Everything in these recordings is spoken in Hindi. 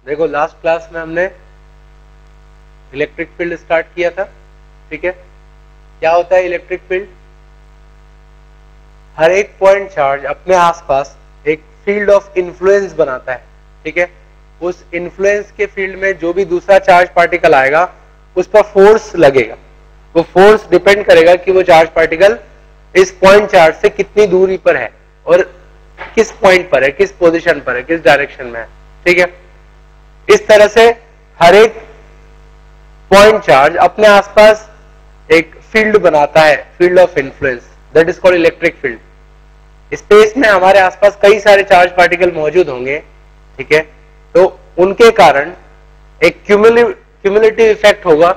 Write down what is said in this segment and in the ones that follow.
देखो लास्ट क्लास में हमने इलेक्ट्रिक फील्ड स्टार्ट किया था, ठीक है। क्या होता है इलेक्ट्रिक फील्ड? हर एक पॉइंट चार्ज अपने आसपास एक फील्ड ऑफ इन्फ्लुएंस बनाता है, ठीक है। उस इन्फ्लुएंस के फील्ड में जो भी दूसरा चार्ज पार्टिकल आएगा उस पर फोर्स लगेगा। वो फोर्स डिपेंड करेगा कि वो चार्ज पार्टिकल इस पॉइंट चार्ज से कितनी दूरी पर है और किस पॉइंट पर है, किस पोजीशन पर है, किस डायरेक्शन में है, ठीक है। इस तरह से हर एक पॉइंट चार्ज अपने आसपास एक फील्ड बनाता है, field of influence, that is called electric field. Space में हमारे आसपास कई सारे चार्ज पार्टिकल मौजूद होंगे, ठीक है, तो उनके कारण एक क्यूमुलेटिव इफेक्ट होगा,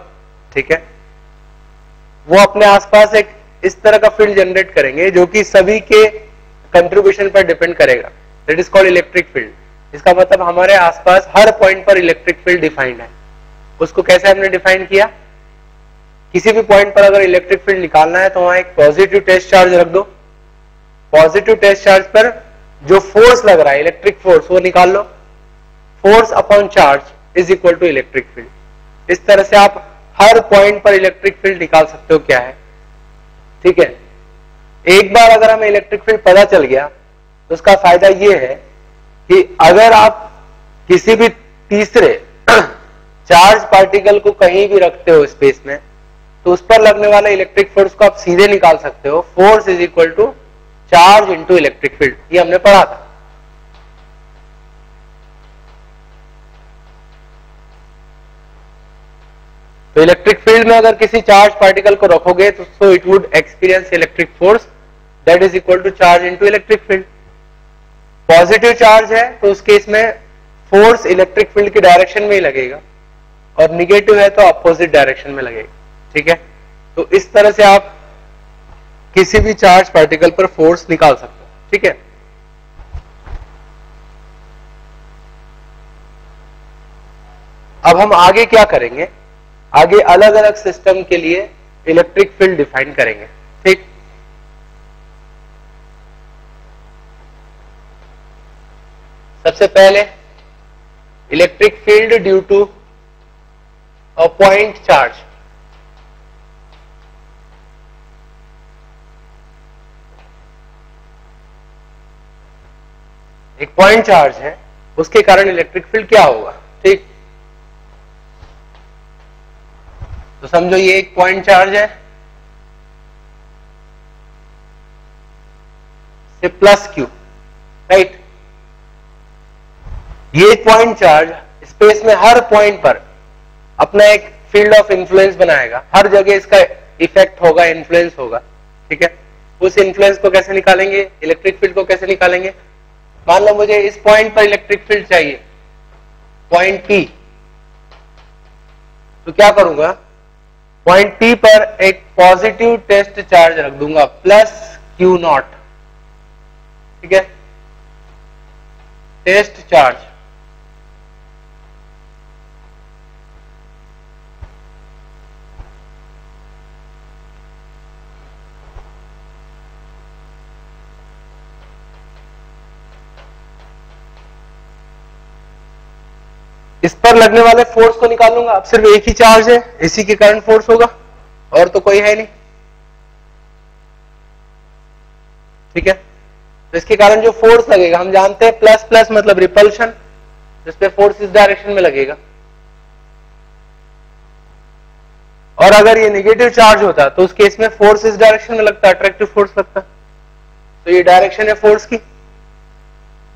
ठीक है। वो अपने आसपास एक इस तरह का फील्ड जनरेट करेंगे जो कि सभी के कंट्रीब्यूशन पर डिपेंड करेगा, that is called electric field. इसका मतलब हमारे आसपास हर पॉइंट पर इलेक्ट्रिक फील्ड डिफाइंड है। उसको कैसे हमने डिफाइन किया? किसी भी पॉइंट पर अगर इलेक्ट्रिक फील्ड निकालना है तो वहां एक पॉजिटिव टेस्ट चार्ज रख दो। पॉजिटिव टेस्ट चार्ज पर जो फोर्स लग रहा है, इलेक्ट्रिक फोर्स, वो निकाल लो। Force upon charge is equal to electric field. इस तरह से आप हर पॉइंट पर इलेक्ट्रिक फील्ड निकाल सकते हो क्या है, ठीक है। एक बार अगर हमें इलेक्ट्रिक फील्ड पता चल गया तो उसका फायदा ये है कि अगर आप किसी भी तीसरे चार्ज पार्टिकल को कहीं भी रखते हो स्पेस में तो उस पर लगने वाला इलेक्ट्रिक फोर्स को आप सीधे निकाल सकते हो। Force is equal to charge into electric field, ये हमने पढ़ा था। तो इलेक्ट्रिक फील्ड में अगर किसी चार्ज पार्टिकल को रखोगे तो so it would experience electric force that is equal to charge into electric field. Positive charge है तो उस केस में फोर्स इलेक्ट्रिक फील्ड की डायरेक्शन में ही लगेगा और निगेटिव है तो अपोजिट डायरेक्शन में लगेगा, ठीक है। तो इस तरह से आप किसी भी चार्ज पार्टिकल पर फोर्स निकाल सकते हो, ठीक है। अब हम आगे क्या करेंगे? आगे अलग अलग सिस्टम के लिए इलेक्ट्रिक फील्ड डिफाइन करेंगे, ठीक। सबसे पहले electric field due to a point charge. एक पॉइंट चार्ज है, उसके कारण इलेक्ट्रिक फील्ड क्या होगा, ठीक। तो समझो ये एक पॉइंट चार्ज है, से प्लस क्यू, राइट। ये पॉइंट चार्ज स्पेस में हर पॉइंट पर अपना एक फील्ड ऑफ इन्फ्लुएंस बनाएगा। हर जगह इसका इफेक्ट होगा, इन्फ्लुएंस होगा, ठीक है। उस इन्फ्लुएंस को कैसे निकालेंगे? इलेक्ट्रिक फील्ड को कैसे निकालेंगे? मान लो मुझे इस पॉइंट पर इलेक्ट्रिक फील्ड चाहिए, पॉइंट P, तो क्या करूंगा? पॉइंट P पर एक पॉजिटिव टेस्ट चार्ज रख दूंगा, प्लस Q नॉट, ठीक है, टेस्ट चार्ज। इस पर लगने वाले फोर्स को निकालूंगा। अब सिर्फ एक ही चार्ज है, इसी के कारण फोर्स होगा, और तो कोई है नहीं, ठीक है। तो इसके कारण जो फोर्स लगेगा, हम जानते हैं प्लस प्लस मतलब रिपल्शन, जिसपे फोर्स इस डायरेक्शन में लगेगा। और अगर ये नेगेटिव चार्ज होता तो उस केस में फोर्स इस डायरेक्शन में लगता, अट्रैक्टिव फोर्स लगता। तो ये डायरेक्शन है फोर्स की,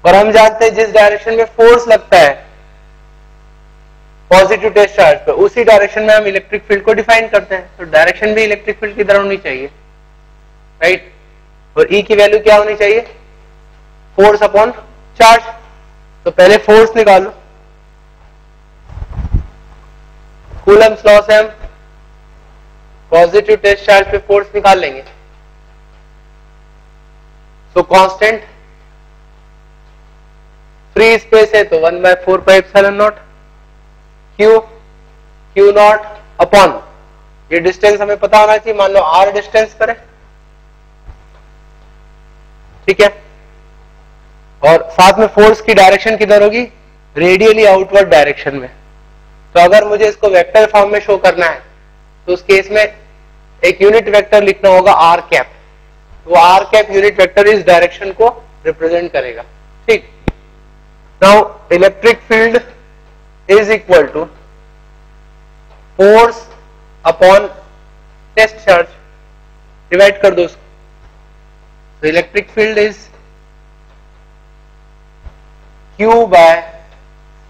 और हम जानते हैं जिस डायरेक्शन में फोर्स लगता है पॉजिटिव टेस्ट चार्ज पे, उसी डायरेक्शन में हम इलेक्ट्रिक फील्ड को डिफाइन करते हैं। तो डायरेक्शन भी इलेक्ट्रिक फील्ड की तरह होनी चाहिए, राइट। और E की वैल्यू क्या होनी चाहिए? Force upon charge. तो पहले फोर्स निकालो। कूलम्स लॉ से हम पॉजिटिव टेस्ट चार्ज पे फोर्स निकाल लेंगे। तो कांस्टेंट फ्री स्पेस है तो 1/4 pi epsilon not Q not upon, ये डिस्टेंस हमें पता होना चाहिए, मान लो R डिस्टेंस पर है, ठीक है। और साथ में फोर्स की डायरेक्शन किधर होगी? रेडियली आउटवर्ड डायरेक्शन में। तो अगर मुझे इसको वेक्टर फॉर्म में शो करना है तो उस केस में एक यूनिट वेक्टर लिखना होगा आर कैप। वो आर कैप यूनिट वेक्टर इस डायरेक्शन को रिप्रेजेंट करेगा। ठीक, now electric field is equal to force upon test charge, divide कर दो उसको। तो electric field is Q by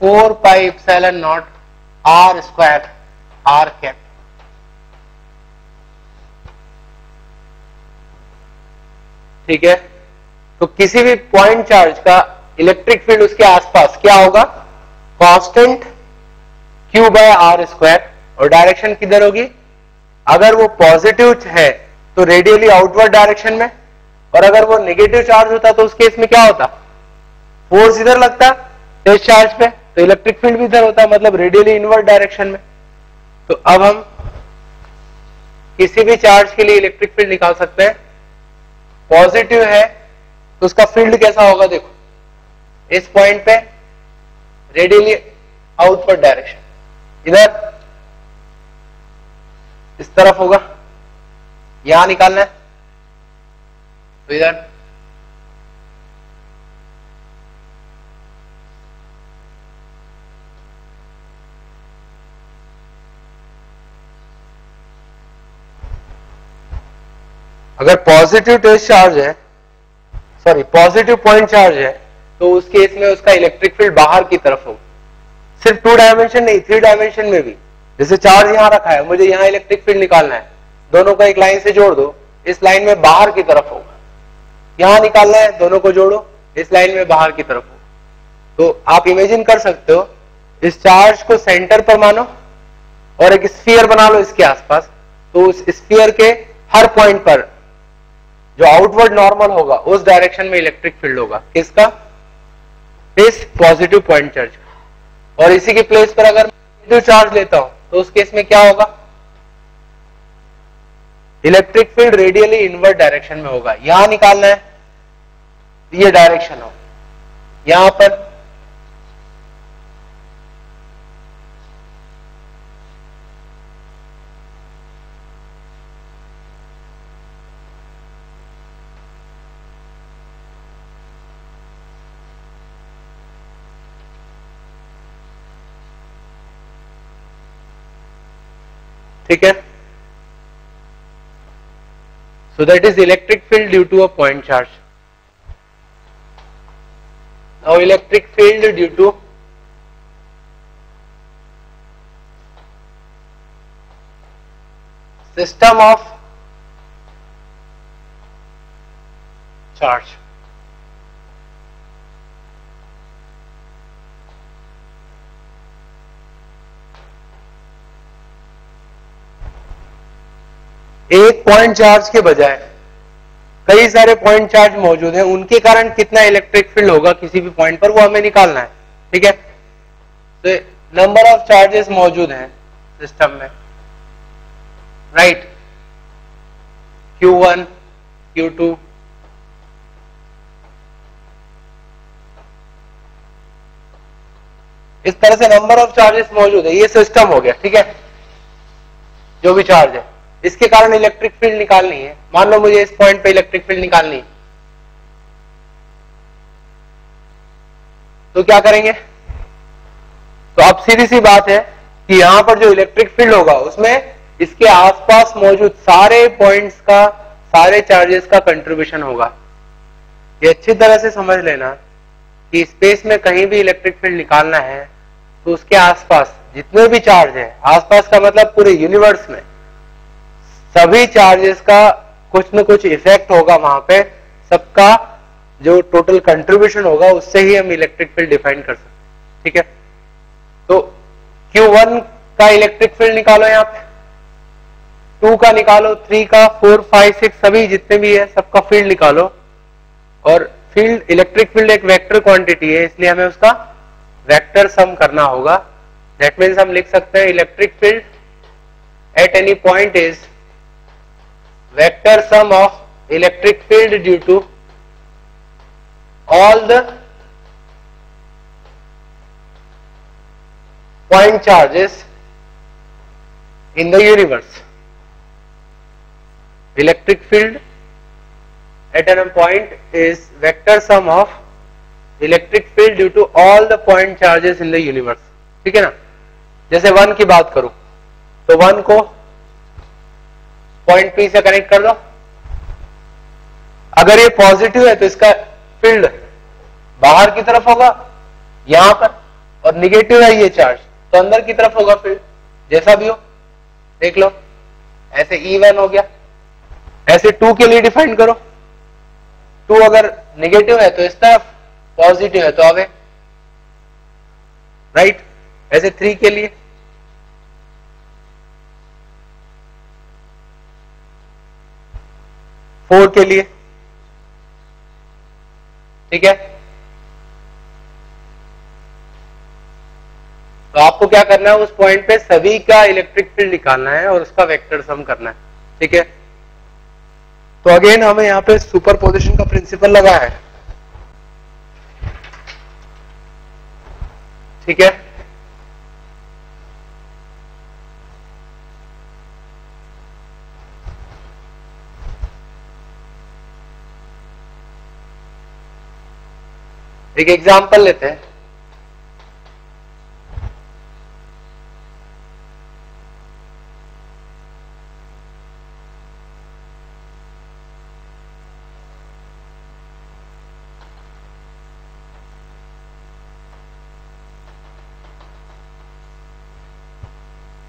4 pi epsilon naught R square R cap। ठीक है, तो किसी भी पॉइंट चार्ज का इलेक्ट्रिक फील्ड उसके आसपास क्या होगा, constant Q by R square, और डायरेक्शन किधर होगी, अगर वो पॉजिटिव है तो रेडियली आउटवर्ड डायरेक्शन में, और अगर वो नेगेटिव चार्ज होता तो उस केस में क्या होता, फोर्स इधर लगता टेस्ट चार्ज पे, तो इलेक्ट्रिक फील्ड भी इधर होता, मतलब रेडियली इनवर्ड डायरेक्शन में। तो अब हम किसी भी चार्ज के लिए इलेक्ट्रिक फील्ड निकाल सकते हैं। पॉजिटिव है तो उसका फील्ड कैसा होगा, देखो इस पॉइंट पे रेडियली आउटवर्ड डायरेक्शन, इधर इस तरफ होगा, यहां निकालना है तो इधर। अगर पॉजिटिव टेस्ट चार्ज है, सॉरी पॉजिटिव पॉइंट चार्ज है, तो उस केस में उसका इलेक्ट्रिक फील्ड बाहर की तरफ होगा। सिर्फ 2 डायमेंशन नहीं, 3 डायमेंशन में भी। जैसे चार्ज यहां रखा है, मुझे यहां इलेक्ट्रिक फील्ड निकालना है, दोनों को एक लाइन से जोड़ दो, इस लाइन में बाहर की तरफ होगा। यहां निकालना है, दोनों को जोड़ो, इस लाइन में बाहर की तरफ होगा। तो आप इमेजिन कर सकते हो, इस चार्ज को सेंटर पर मानो और एक स्फीयर बना लो इसके आसपास, तो उस स्फीयर के हर पॉइंट पर जो आउटवर्ड नॉर्मल होगा उस डायरेक्शन में इलेक्ट्रिक फील्ड होगा, किसका, इस पॉजिटिव पॉइंट चार्ज का। और इसी के प्लेस पर अगर नेगेटिव चार्ज लेता हूं तो उस केस में क्या होगा, electric field radially inward direction में होगा। यहां निकालना है, ये डायरेक्शन हो, यहां पर ठीक है। So that is electric field due to a point charge. Now electric field due to system of charge. एक पॉइंट चार्ज के बजाय कई सारे पॉइंट चार्ज मौजूद हैं, उनके कारण कितना इलेक्ट्रिक फील्ड होगा किसी भी पॉइंट पर, वो हमें निकालना है। ठीक है, तो नंबर ऑफ चार्जेस मौजूद हैं सिस्टम में, राइट, Q1 Q2 इस तरह से नंबर ऑफ चार्जेस मौजूद है। ये सिस्टम हो गया, ठीक है, जो भी चार्ज है इसके कारण इलेक्ट्रिक फील्ड निकालनी है। मान लो मुझे इस पॉइंट पे इलेक्ट्रिक फील्ड निकालनी है, तो क्या करेंगे, तो अब सीधी सी बात है कि यहां पर जो इलेक्ट्रिक फील्ड होगा उसमें इसके आसपास मौजूद सारे पॉइंट्स का, सारे चार्जेस का कंट्रीब्यूशन होगा। ये अच्छी तरह से समझ लेना कि स्पेस में कहीं भी इलेक्ट्रिक फील्ड निकालना है तो उसके आसपास जितने भी चार्ज है, आसपास का मतलब पूरे यूनिवर्स में सभी चार्जेस का कुछ न कुछ इफेक्ट होगा वहां पे, सबका जो टोटल कंट्रीब्यूशन होगा उससे ही हम इलेक्ट्रिक फील्ड डिफाइन कर सकते हैं। ठीक है, तो Q1 का इलेक्ट्रिक फील्ड निकालो, यहाँ पे 2 का निकालो, 3 का, 4, 5, 6 सभी जितने भी है सबका फील्ड निकालो। और फील्ड, इलेक्ट्रिक फील्ड एक वेक्टर क्वांटिटी है, इसलिए हमें उसका वेक्टर सम करना होगा। दैट मीन्स हम लिख सकते हैं electric field at any point is vector sum of electric field due to all the point charges in the universe. Electric field at a point is vector sum of electric field due to all the point charges in the universe. ठीक है ना? जैसे 1 की बात करूं तो 1 को पॉइंट P से कनेक्ट कर दो. अगर ये पॉजिटिव है तो इसका फील्ड बाहर की तरफ होगा यहां पर, और निगेटिव है ये चार्ज तो अंदर की तरफ होगा फील्ड. जैसा भी हो देख लो. ऐसे E1 हो गया. ऐसे 2 के लिए डिफाइन करो. 2 अगर निगेटिव है तो इस तरफ, पॉजिटिव है तो आगे, राइट. ऐसे 3 के लिए, फोर के लिए. ठीक है. तो आपको क्या करना है, उस पॉइंट पे सभी का इलेक्ट्रिक फील्ड निकालना है और उसका वेक्टर सम करना है. ठीक है. तो अगेन हमें यहां पे सुपरपोजिशन का प्रिंसिपल लगा है. ठीक है. एक एग्जांपल लेते हैं.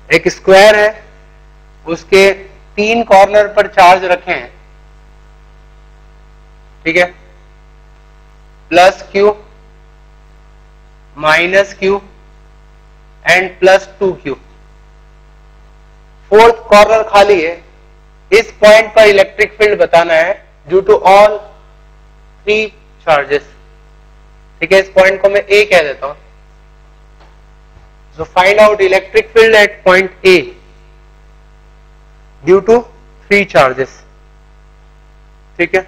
एक स्क्वायर है, उसके 3 कॉर्नर पर चार्ज रखे हैं. ठीक है. +q, -q and +2q. 4th corner खाली है. इस पॉइंट पर इलेक्ट्रिक फील्ड बताना है ड्यू टू ऑल 3 चार्जेस. ठीक है. इस पॉइंट को मैं A कह देता हूं. So find out electric field at point A due to 3 charges. ठीक है.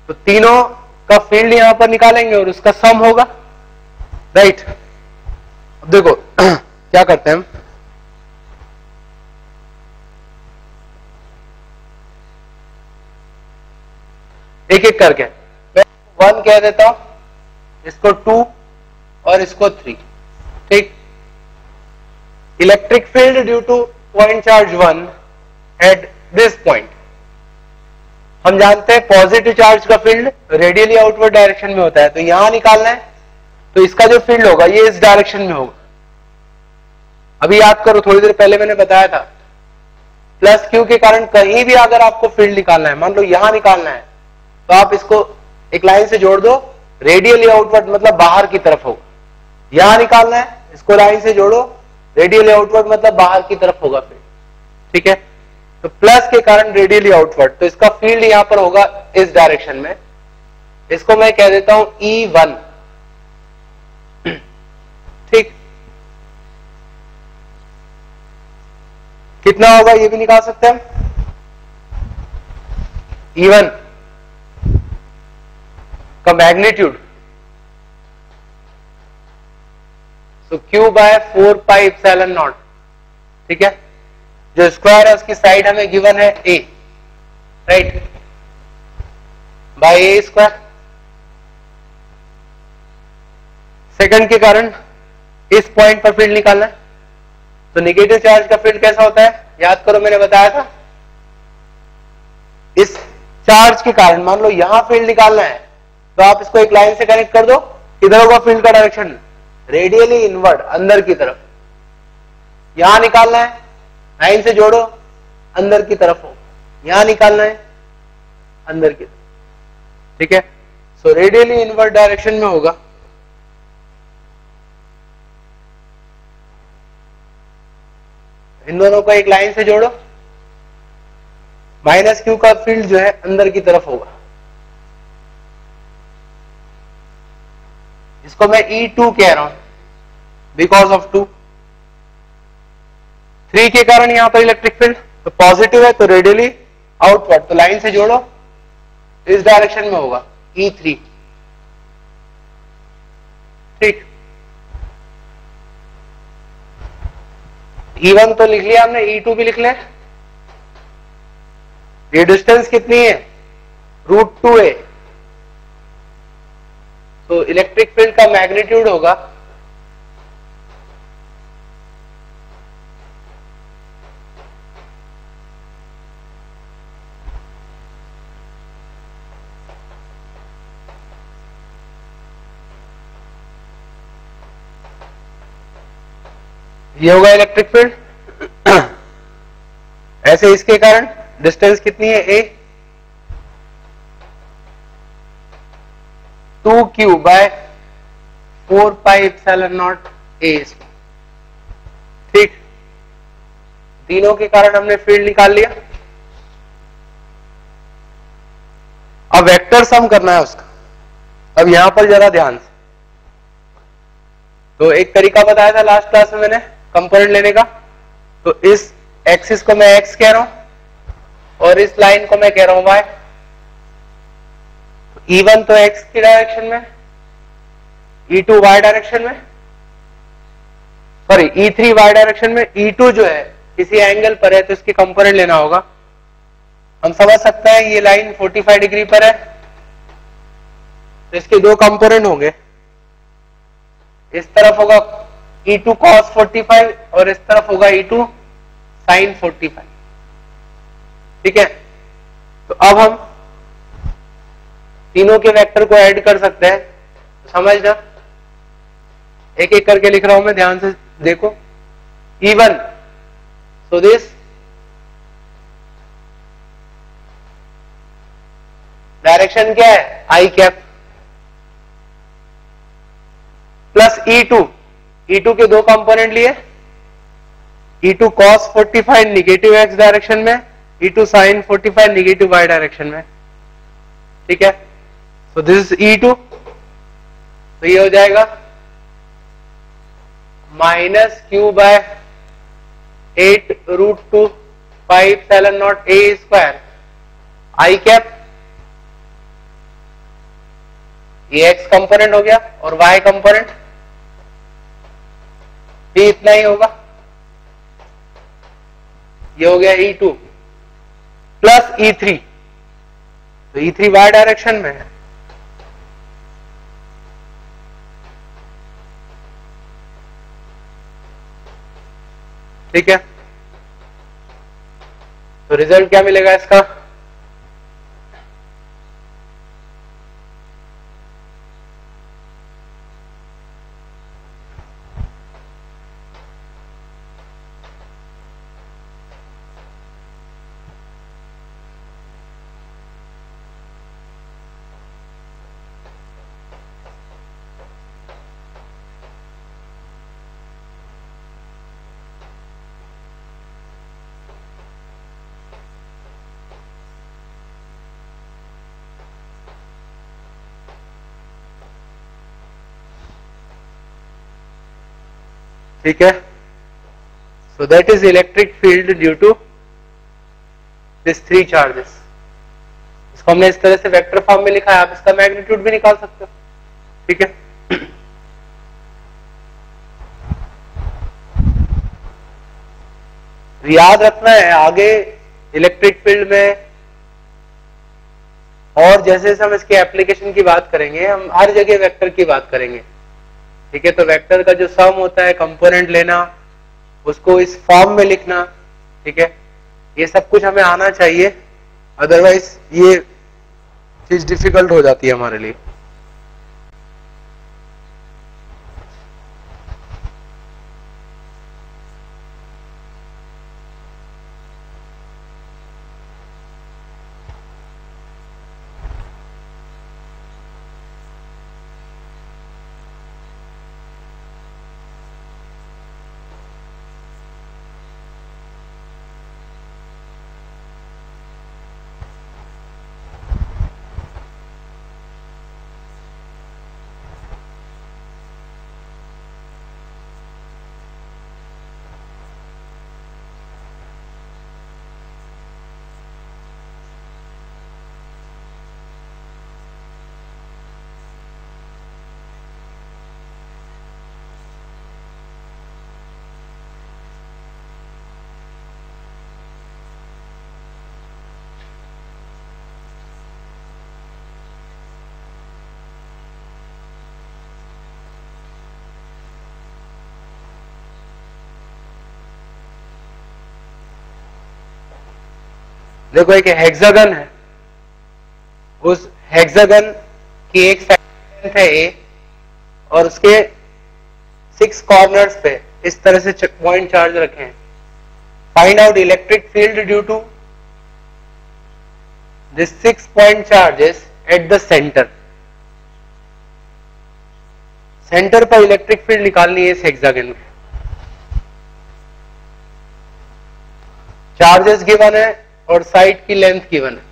तो तीनों का फील्ड यहां पर निकालेंगे और उसका सम होगा, राइट. अब देखो क्या करते हैं हम. एक एक करके मैं 1 कह देता हूं, इसको 2 और इसको 3. ठीक. Electric field due two point charge 1 at this point. हम जानते हैं पॉजिटिव चार्ज का फील्ड रेडियली आउटवर्ड डायरेक्शन में होता है, तो यहां निकालना है. तो इसका जो फील्ड होगा ये इस डायरेक्शन में होगा. अभी याद करो, थोड़ी देर पहले मैंने बताया था +q के कारण कहीं भी अगर आपको फील्ड निकालना है, मान लो यहां निकालना है, तो आप इसको एक लाइन से जोड़ दो. रेडियली आउटवर्ड मतलब बाहर की तरफ होगा. यहां निकालना है, इसको लाइन से जोड़ो, रेडियली आउटवर्ड मतलब बाहर की तरफ होगा फील्ड. ठीक है. तो प्लस के कारण रेडियली आउटवर्ड, तो इसका फील्ड यहां पर होगा इस डायरेक्शन में. इसको मैं कह देता हूं E1. ठीक. कितना होगा ये भी निकाल सकते हैं हम. E1 का मैग्नीट्यूड, तो Q/4πε0. ठीक है. जो स्क्वायर है उसकी साइड हमें गिवन है A, right, by A square. Second के कारण इस पॉइंट पर फील्ड निकालना है. तो नेगेटिव चार्ज का फील्ड कैसा होता है, याद करो मैंने बताया था. इस चार्ज के कारण मान लो यहां फील्ड निकालना है, तो आप इसको एक लाइन से कनेक्ट कर दो. किधर होगा फील्ड का डायरेक्शन, रेडियली इनवर्ड, अंदर की तरफ. यहां निकालना है, लाइन से जोड़ो, अंदर की तरफ हो. यहां निकालना है, अंदर की तरफ. ठीक है. सो रेडियली इनवर्ड डायरेक्शन में होगा. इन दोनों को एक लाइन से जोड़ो. -q का फील्ड जो है अंदर की तरफ होगा. इसको मैं E2 कह रहा हूं बिकॉज ऑफ 2. 3 के कारण यहां पर इलेक्ट्रिक फील्ड तो पॉजिटिव है, तो रेडियली आउटवर्ड, तो लाइन से जोड़ो, इस डायरेक्शन में होगा E3. ठीक, E1 तो लिख लिया हमने, E2 भी लिख ले। ये डिस्टेंस कितनी है, √2a। तो इलेक्ट्रिक फील्ड का मैग्नीट्यूड होगा ये होगा इलेक्ट्रिक फील्ड। ऐसे इसके कारण डिस्टेंस कितनी है, a, 2q बाय 4πε0 a। ठीक, तीनों के कारण हमने फील्ड निकाल लिया। अब वेक्टर सम करना है उसका। अब यहां पर जरा ध्यान से, तो एक तरीका बताया था लास्ट क्लास में मैंने कंपोनेंट लेने का। तो इस एक्सिस को मैं x कह रहा हूं और इस लाइन को मैं कह रहा हूं y। E1 तो x की डायरेक्शन में, E2 y डायरेक्शन में, सॉरी E3 y डायरेक्शन में, E2 जो है किसी एंगल पर है तो इसकी कंपोनेंट लेना होगा। हम समझ सकते हैं ये लाइन 45 डिग्री पर है तो इसके दो कंपोनेंट होंगे, इस तरफ होगा E2 cos 45 और इस तरफ होगा E2 sin 45। ठीक है, तो अब हम तीनों के वेक्टर को ऐड कर सकते हैं। तो समझना, एक एक करके लिख रहा हूं मैं, ध्यान से देखो। E1, सो दिस डायरेक्शन क्या है, आई कैप, प्लस E2 के दो कंपोनेंट लिए, E2 cos 45 negative x direction में, E2 sin 45 negative y direction में। ठीक है, सो दिस इज E2, तो ये हो जाएगा -q by 8√2πε0 a square I cap. ये x कंपोनेंट हो गया और y कंपोनेंट भी इतना ही होगा, ये हो गया E2 प्लस E3। तो E3 y डायरेक्शन में है, ठीक है। तो रिजल्ट क्या मिलेगा इसका, ठीक है। So that is electric field due to this 3 charges. इसको हमने इस तरह से वेक्टर फॉर्म में लिखा है, आप इसका मैग्नीट्यूड भी निकाल सकते हो। ठीक है, याद रखना है आगे इलेक्ट्रिक फील्ड में, और जैसे जैसे हम इसके एप्लीकेशन की बात करेंगे हम हर जगह वेक्टर की बात करेंगे। ठीक है, तो वेक्टर का जो सम होता है, कंपोनेंट लेना, उसको इस फॉर्म में लिखना, ठीक है, ये सब कुछ हमें आना चाहिए, अदरवाइज ये चीज डिफिकल्ट हो जाती है हमारे लिए। देखो एक हेक्सागन है, उस हेक्सागन की एक साइड है ए और उसके 6 कॉर्नर्स पे इस तरह से पॉइंट चार्ज रखे हैं. Find out electric field due to this 6 point charges at the centre. Centre पर इलेक्ट्रिक फील्ड निकालनी है इस हेक्सागन में. चार्जेस गिवन है और साइड की लेंथ गिवन है.